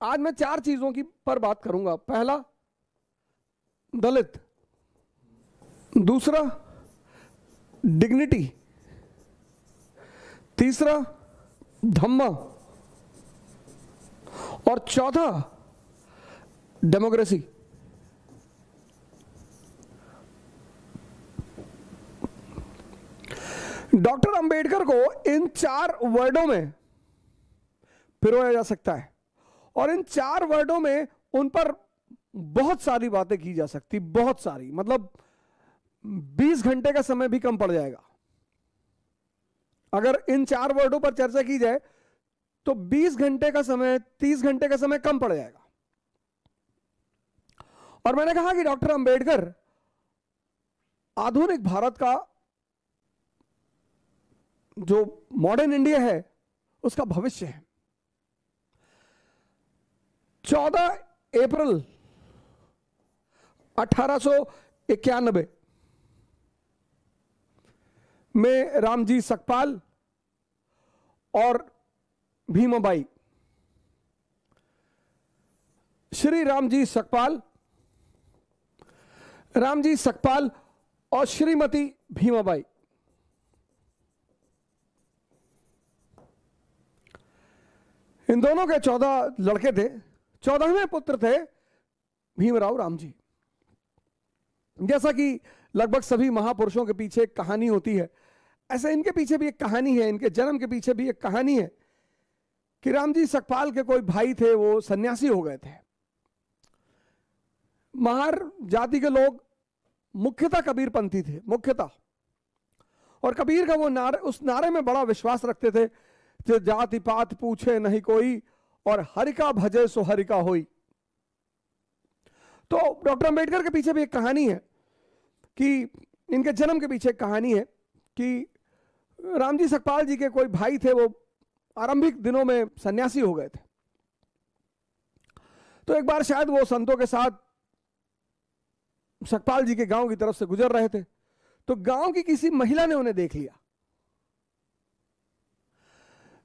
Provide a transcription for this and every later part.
आज मैं 4 चीजों की पर बात करूंगा। पहला, दलित। दूसरा, डिग्निटी। तीसरा, धम्मा। और चौथा, डेमोक्रेसी। डॉक्टर अंबेडकर को इन 4 वर्डों में पिरोया जा सकता है और इन 4 वर्डों में उन पर बहुत सारी बातें की जा सकती, बहुत सारी, मतलब 20 घंटे का समय भी कम पड़ जाएगा। अगर इन 4 वर्डों पर चर्चा की जाए तो 20 घंटे का समय, 30 घंटे का समय कम पड़ जाएगा। और मैंने कहा कि डॉक्टर अंबेडकर आधुनिक भारत का, जो मॉडर्न इंडिया है, उसका भविष्य है। 14 अप्रैल 1891 में रामजी सकपाल और भीमाबाई, श्री रामजी सकपाल और श्रीमती भीमाबाई, इन दोनों के 14 लड़के थे। 14वें पुत्र थे भीमराव रामजी। जैसा कि लगभग सभी महापुरुषों के पीछे एक कहानी होती है, ऐसे इनके पीछे भी एक कहानी है, इनके जन्म के पीछे भी एक कहानी है कि रामजी सकपाल के कोई भाई थे, वो सन्यासी हो गए थे। महार जाति के लोग मुख्यतः कबीरपंथी थे, मुख्यतः। और कबीर का वो नारे, उस नारे में बड़ा विश्वास रखते थे कि जाति पात पूछे नहीं कोई और हरि का भजे सो हरि का होई। तो डॉक्टर अंबेडकर के पीछे भी एक कहानी है कि इनके जन्म के पीछे एक कहानी है कि रामजी सकपाल जी के कोई भाई थे, वो आरंभिक दिनों में सन्यासी हो गए थे। तो एक बार शायद वो संतों के साथ सकपाल जी के गांव की तरफ से गुजर रहे थे, तो गांव की किसी महिला ने उन्हें देख लिया।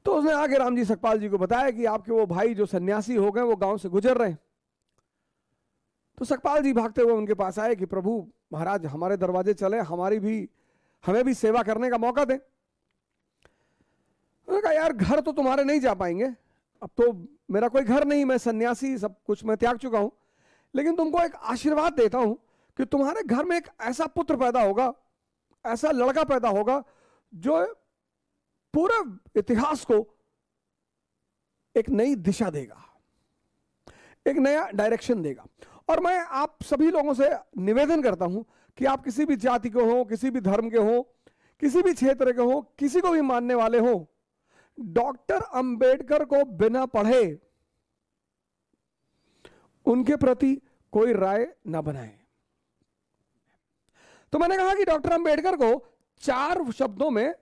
तो उसने आके रामजी सकपाल जी को बताया कि आपके वो भाई जो सन्यासी हो गए, वो गांव से गुजर रहे हैं। तो सकपाल जी भागते हुए उनके पास आए कि प्रभु महाराज, हमारे दरवाजे चले, हमें भी सेवा करने का मौका दें। उन्होंने कहा यार, घर तो तुम्हारे नहीं जा पाएंगे, अब तो मेरा कोई घर नहीं, मैं सन्यासी, सब कुछ मैं त्याग चुका हूं, लेकिन तुमको एक आशीर्वाद देता हूं कि तुम्हारे घर में एक ऐसा पुत्र पैदा होगा, ऐसा लड़का पैदा होगा जो पूरे इतिहास को एक नई दिशा देगा, एक नया डायरेक्शन देगा। और मैं आप सभी लोगों से निवेदन करता हूं कि आप किसी भी जाति के हो, किसी भी धर्म के हो, किसी भी क्षेत्र के हो, किसी को भी मानने वाले हो, डॉक्टर अंबेडकर को बिना पढ़े उनके प्रति कोई राय ना बनाए। तो मैंने कहा कि डॉक्टर अंबेडकर को 4 शब्दों में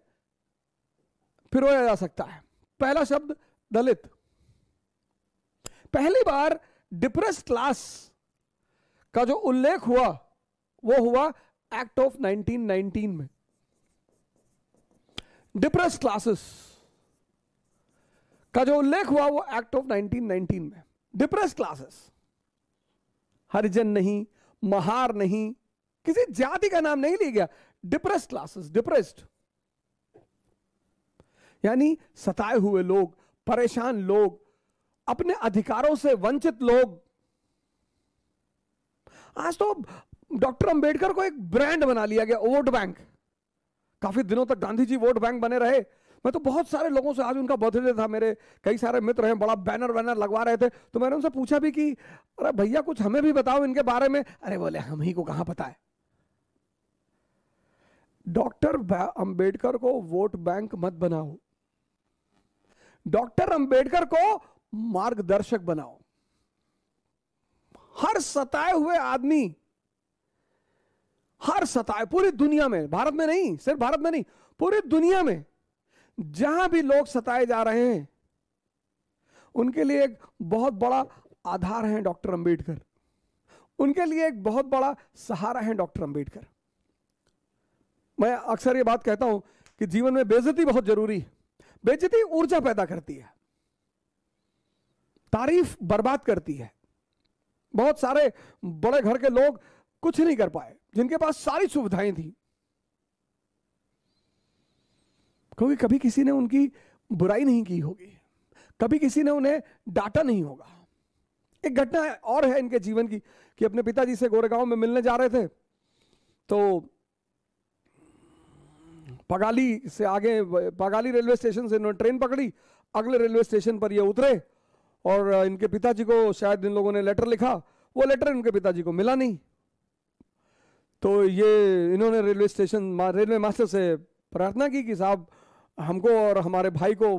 पिरोया जा सकता है। पहला शब्द दलित। पहली बार डिप्रेस्ड क्लास का जो उल्लेख हुआ वो हुआ एक्ट ऑफ 1919 में। डिप्रेस्ड क्लासेस का जो उल्लेख हुआ वो एक्ट ऑफ 1919 में। डिप्रेस्ड क्लासेस, हरिजन नहीं, महार नहीं, किसी जाति का नाम नहीं लिया गया। डिप्रेस्ड क्लासेस, डिप्रेस्ड यानी सताए हुए लोग, परेशान लोग, अपने अधिकारों से वंचित लोग। आज तो डॉक्टर अंबेडकर को एक ब्रांड बना लिया गया, वोट बैंक। काफी दिनों तक गांधी जी वोट बैंक बने रहे। मैं तो बहुत सारे लोगों से, आज उनका बर्थडे था, मेरे कई सारे मित्र हैं, बड़ा बैनर वैनर लगवा रहे थे, तो मैंने उनसे पूछा भी कि अरे भैया कुछ हमें भी बताओ इनके बारे में। अरे बोले हम ही को कहां पता है। डॉक्टर अंबेडकर को वोट बैंक मत बनाओ, डॉक्टर अंबेडकर को मार्गदर्शक बनाओ। हर सताए हुए आदमी, हर सताए, पूरी दुनिया में, भारत में नहीं, सिर्फ भारत में नहीं, पूरी दुनिया में जहां भी लोग सताए जा रहे हैं, उनके लिए एक बहुत बड़ा आधार है डॉक्टर अंबेडकर। उनके लिए एक बहुत बड़ा सहारा है डॉक्टर अंबेडकर। मैं अक्सर ये बात कहता हूं कि जीवन में बेइज्जती बहुत जरूरी है। बेइज्जती ऊर्जा पैदा करती है। तारीफ बर्बाद करती है। बहुत सारे बड़े घर के लोग कुछ नहीं कर पाए जिनके पास सारी सुविधाएं थी, क्योंकि कभी किसी ने उनकी बुराई नहीं की होगी, कभी किसी ने उन्हें डांटा नहीं होगा। एक घटना और है इनके जीवन की कि अपने पिताजी से गोरेगांव में मिलने जा रहे थे, तो पगाली से आगे, पगाली रेलवे स्टेशन से इन्होंने ट्रेन पकड़ी, अगले रेलवे स्टेशन पर ये उतरे और इनके पिताजी को शायद इन लोगों ने लेटर लिखा, वो लेटर इनके पिताजी को मिला नहीं। तो ये इन्होंने रेलवे मास्टर से प्रार्थना की कि साहब हमको और हमारे भाई को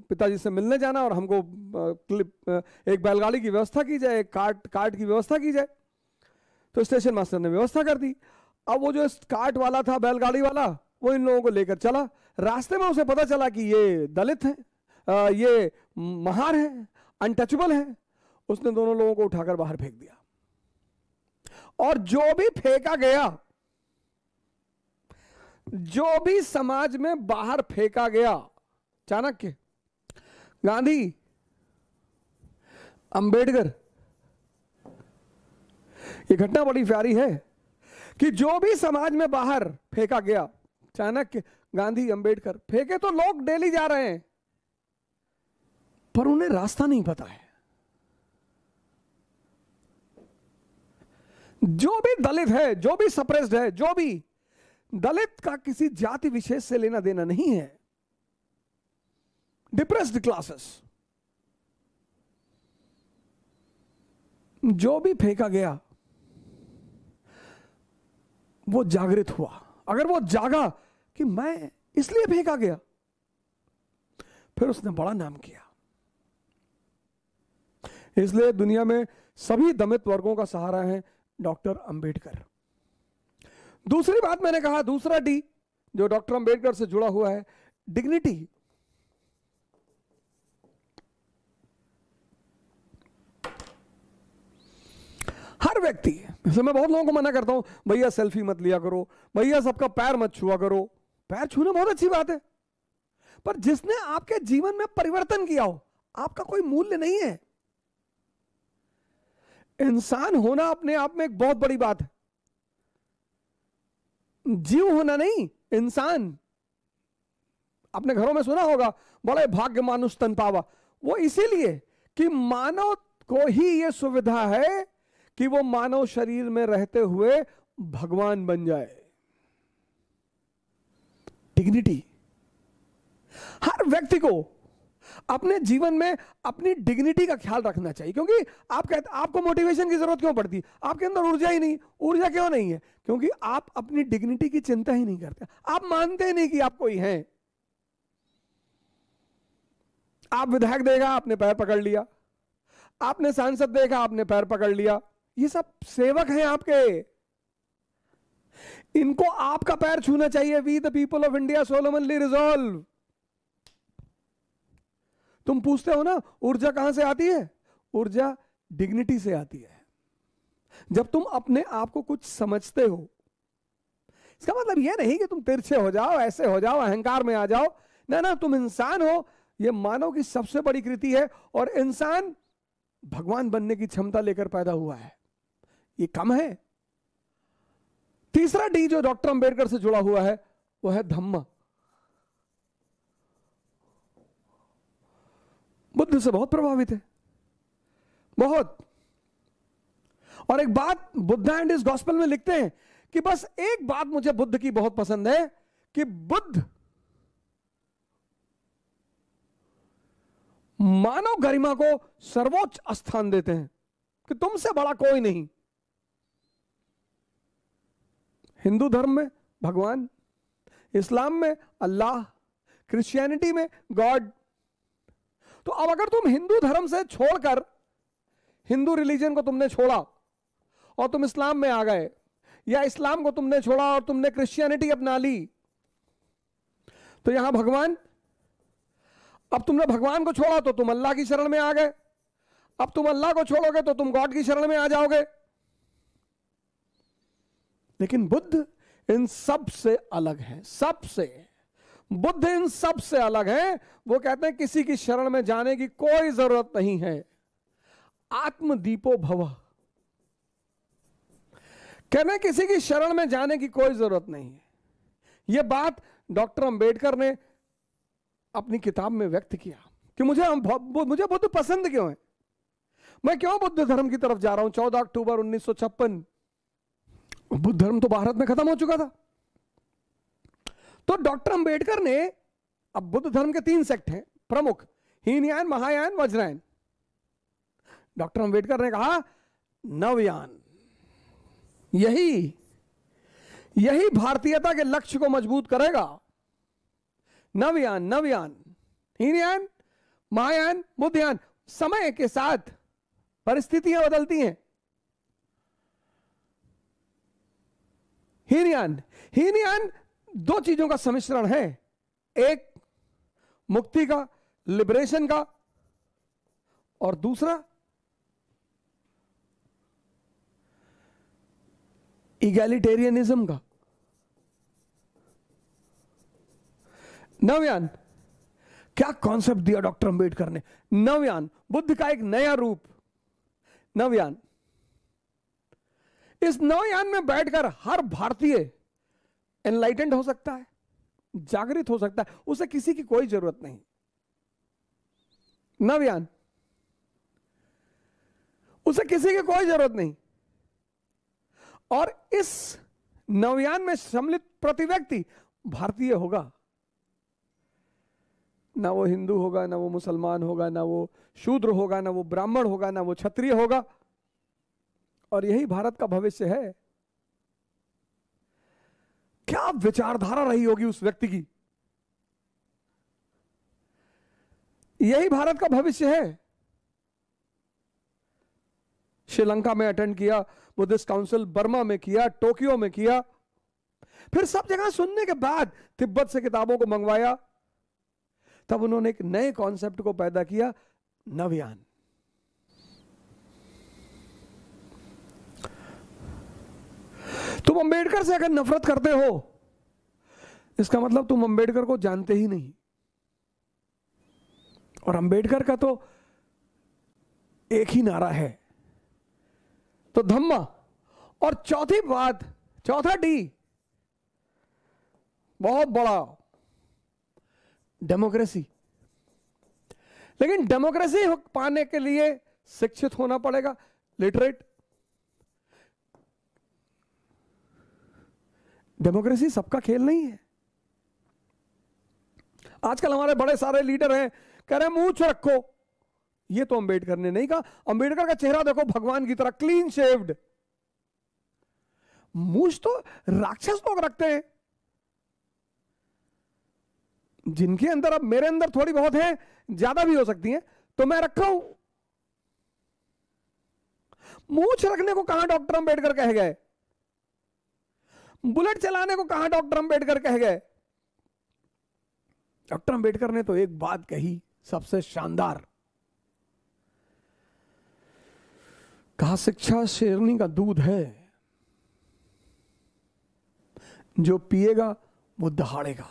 पिताजी से मिलने जाना और हमको एक बैलगाड़ी की व्यवस्था की जाए, एक कार्ट की व्यवस्था की जाए। तो स्टेशन मास्टर ने व्यवस्था कर दी। अब वो जो कार्ट वाला था, बैलगाड़ी वाला, वो इन लोगों को लेकर चला। रास्ते में उसे पता चला कि ये दलित हैं, ये महार हैं, अनटचेबल हैं। उसने दोनों लोगों को उठाकर बाहर फेंक दिया और जो भी फेंका गया, जो भी समाज में बाहर फेंका गया, चाणक्य, गांधी, अंबेडकर, ये घटना बड़ी प्यारी है कि जो भी समाज में बाहर फेंका गया, चाणक्य, गांधी, अंबेडकर, फेंके तो लोग डेली जा रहे हैं, पर उन्हें रास्ता नहीं पता है। जो भी दलित है, जो भी सप्रेस्ड है, जो भी दलित का किसी जाति विशेष से लेना देना नहीं है, डिप्रेस्ड क्लासेस, जो भी फेंका गया वो जागृत हुआ। अगर वो जागा कि मैं इसलिए फेंका गया, फिर उसने बड़ा नाम किया। इसलिए दुनिया में सभी दलित वर्गों का सहारा है डॉक्टर अंबेडकर। दूसरी बात मैंने कहा, दूसरा डी जो डॉक्टर अंबेडकर से जुड़ा हुआ है, डिग्निटी। हर व्यक्ति, जैसे मैं बहुत लोगों को मना करता हूं, भैया सेल्फी मत लिया करो, भैया सबका पैर मत छुआ करो। पैर छूना बहुत अच्छी बात है, पर जिसने आपके जीवन में परिवर्तन किया हो, आपका कोई मूल्य नहीं है। इंसान होना अपने आप में एक बहुत बड़ी बात है, जीव होना नहीं, इंसान। अपने घरों में सुना होगा, बड़े भाग्य मानुष तन पावा। वो इसीलिए कि मानव को ही यह सुविधा है कि वो मानव शरीर में रहते हुए भगवान बन जाए। डिग्निटी। हर व्यक्ति को अपने जीवन में अपनी डिग्निटी का ख्याल रखना चाहिए, क्योंकि आप कहते, आपको मोटिवेशन की जरूरत क्यों पड़ती? आपके अंदर ऊर्जा ही नहीं। ऊर्जा क्यों नहीं है? क्योंकि आप अपनी डिग्निटी की चिंता ही नहीं करते। आप मानते नहीं कि आप कोई हैं। आप विधायक देखा, आपने पैर पकड़ लिया, आपने सांसद देखा, आपने पैर पकड़ लिया। ये सब सेवक हैं आपके, इनको आपका पैर छूना चाहिए। We the people of India solemnly resolve. तुम पूछते हो ना ऊर्जा कहां से आती है? ऊर्जा डिग्निटी से आती है। जब तुम अपने आप को कुछ समझते हो, इसका मतलब यह नहीं कि तुम तिरछे हो जाओ, ऐसे हो जाओ, अहंकार में आ जाओ। ना ना, तुम इंसान हो। यह मानव की सबसे बड़ी कृति है, और इंसान भगवान बनने की क्षमता लेकर पैदा हुआ है। ये कम है। तीसरा डी जो डॉक्टर अंबेडकर से जुड़ा हुआ है वो है धम्म। बुद्ध से बहुत प्रभावित है, बहुत। और एक बात बुद्धा एंड हिज गॉस्पेल में लिखते हैं कि बस एक बात मुझे बुद्ध की बहुत पसंद है कि बुद्ध मानव गरिमा को सर्वोच्च स्थान देते हैं कि तुमसे बड़ा कोई नहीं। हिंदू धर्म में भगवान, इस्लाम में अल्लाह, क्रिश्चियनिटी में गॉड। तो अब अगर तुम हिंदू धर्म से छोड़कर, हिंदू रिलीजन को तुमने छोड़ा और तुम इस्लाम में आ गए, या इस्लाम को तुमने छोड़ा और तुमने क्रिश्चियनिटी अपना ली, तो यहां भगवान, अब तुमने भगवान को छोड़ा तो तुम अल्लाह की शरण में आ गए। अब तुम अल्लाह को छोड़ोगे तो तुम गॉड की शरण में आ जाओगे। लेकिन बुद्ध इन सब से अलग है, सबसे। बुद्ध इन सब से अलग है। वो कहते हैं किसी की शरण में जाने की कोई जरूरत नहीं है। आत्मदीपो भव। कहना किसी की शरण में जाने की कोई जरूरत नहीं है। यह बात डॉक्टर अंबेडकर ने अपनी किताब में व्यक्त किया कि मुझे बुद्ध पसंद क्यों है, मैं क्यों बुद्ध धर्म की तरफ जा रहा हूं। 14 अक्टूबर 1956 बुद्ध धर्म तो भारत में खत्म हो चुका था। तो डॉक्टर अंबेडकर ने, अब बुद्ध धर्म के 3 सेक्ट हैं प्रमुख, हीनयान, महायान, वज्रयान। डॉक्टर अंबेडकर ने कहा नवयान, यही भारतीयता के लक्ष्य को मजबूत करेगा। नवयान, हीनयान, महायान, बुद्धयान। समय के साथ परिस्थितियां बदलती हैं। हीनयान 2 चीजों का सम्मिश्रण है, एक मुक्ति का, लिबरेशन का, और दूसरा इगैलिटेरियनिज्म का। नवयान, क्या कॉन्सेप्ट दिया डॉक्टर अंबेडकर ने। नवयान, बुद्ध का एक नया रूप। नवयान, इस नवयान में बैठकर हर भारतीय एनलाइटेंड हो सकता है, जागृत हो सकता है, उसे किसी की कोई जरूरत नहीं। नवयान, उसे किसी की कोई जरूरत नहीं। और इस नवयान में सम्मिलित प्रति व्यक्ति भारतीय होगा। ना वो हिंदू होगा, ना वो मुसलमान होगा, ना वो शूद्र होगा, ना वो ब्राह्मण होगा, ना वो क्षत्रिय होगा। और यही भारत का भविष्य है। क्या विचारधारा रही होगी उस व्यक्ति की। यही भारत का भविष्य है। श्रीलंका में अटेंड किया, बुद्धिस्ट काउंसिल बर्मा में किया, टोक्यो में किया, फिर सब जगह सुनने के बाद तिब्बत से किताबों को मंगवाया। तब उन्होंने एक नए कॉन्सेप्ट को पैदा किया, नवयान। तुम अंबेडकर से अगर नफरत करते हो, इसका मतलब तुम अंबेडकर को जानते ही नहीं। और अंबेडकर का तो एक ही नारा है, तो धम्मा। और चौथी बात, चौथा डी बहुत बड़ा, डेमोक्रेसी। लेकिन डेमोक्रेसी पाने के लिए शिक्षित होना पड़ेगा, लिटरेट। डेमोक्रेसी सबका खेल नहीं है। आजकल हमारे बड़े सारे लीडर हैं, कह रहे हैं मूंछ रखो। ये तो अंबेडकर ने नहीं कहा। अंबेडकर का चेहरा देखो भगवान की तरह, क्लीन शेव्ड। मूंछ तो राक्षस लोग रखते हैं, जिनके अंदर, अब मेरे अंदर थोड़ी बहुत है, ज्यादा भी हो सकती हैं, तो मैं रखा हूं। मूंछ रखने को कहां डॉक्टर अंबेडकर कह गए। बुलेट चलाने को कहां डॉक्टर अंबेडकर कह गए। डॉक्टर अंबेडकर ने तो एक बात कही सबसे शानदार, कहा शिक्षा शेरनी का दूध है, जो पिएगा वो दहाड़ेगा।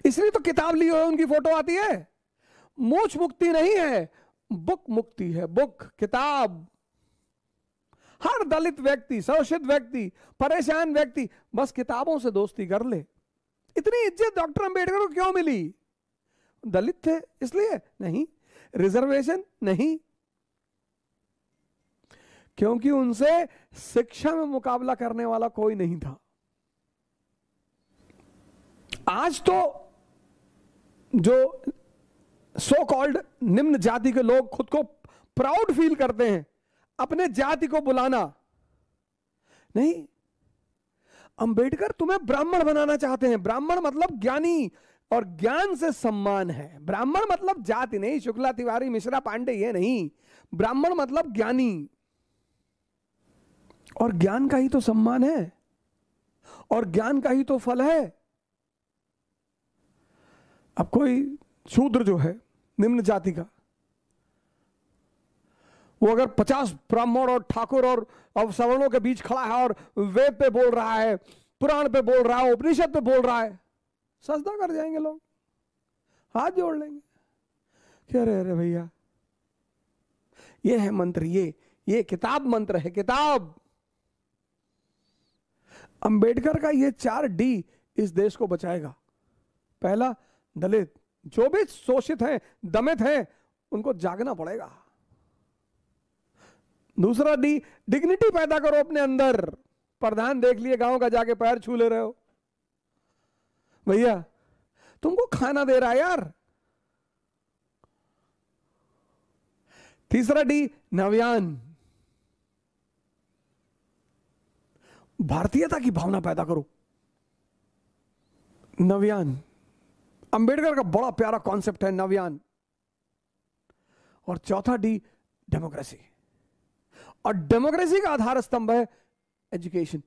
इसलिए तो किताब ली हो उनकी फोटो आती है। मोक्ष मुक्ति नहीं है, बुक मुक्ति है, बुक, किताब। हर दलित व्यक्ति, शोषित व्यक्ति, परेशान व्यक्ति बस किताबों से दोस्ती कर ले। इतनी इज्जत डॉक्टर अंबेडकर को क्यों मिली? दलित थे इसलिए? नहीं। रिजर्वेशन? नहीं, क्योंकि उनसे शिक्षा में मुकाबला करने वाला कोई नहीं था। आज तो जो सो कॉल्ड निम्न जाति के लोग खुद को प्राउड फील करते हैं अपने जाति को बुलाना, नहीं, अंबेडकर तुम्हें ब्राह्मण बनाना चाहते हैं। ब्राह्मण मतलब ज्ञानी, और ज्ञान से सम्मान है। ब्राह्मण मतलब जाति नहीं, शुक्ला, तिवारी, मिश्रा, पांडे, ये नहीं। ब्राह्मण मतलब ज्ञानी, और ज्ञान का ही तो सम्मान है, और ज्ञान का ही तो फल है। अब कोई शूद्र जो है निम्न जाति का, वो अगर 50 ब्राह्मण और ठाकुर और सवर्णों के बीच खड़ा है और वेद पे बोल रहा है, पुराण पे बोल रहा है, उपनिषद पे बोल रहा है, सजदा कर जाएंगे लोग, हाथ जोड़ लेंगे कि अरे अरे भैया ये है मंत्र, ये किताब मंत्र है, किताब। अंबेडकर का ये 4D इस देश को बचाएगा। पहला, दलित, जो भी शोषित हैं, दमित हैं, उनको जागना पड़ेगा। दूसरा D, डिग्निटी पैदा करो अपने अंदर। प्रधान देख लिए गांव का, जाके पैर छू ले रहे हो, भैया तुमको खाना दे रहा है यार। तीसरा D, नव्यान, भारतीयता की भावना पैदा करो, नव्यान। अंबेडकर का बड़ा प्यारा कॉन्सेप्ट है नव्यान। और चौथा D, डेमोक्रेसी। और डेमोक्रेसी का आधार स्तंभ है एजुकेशन।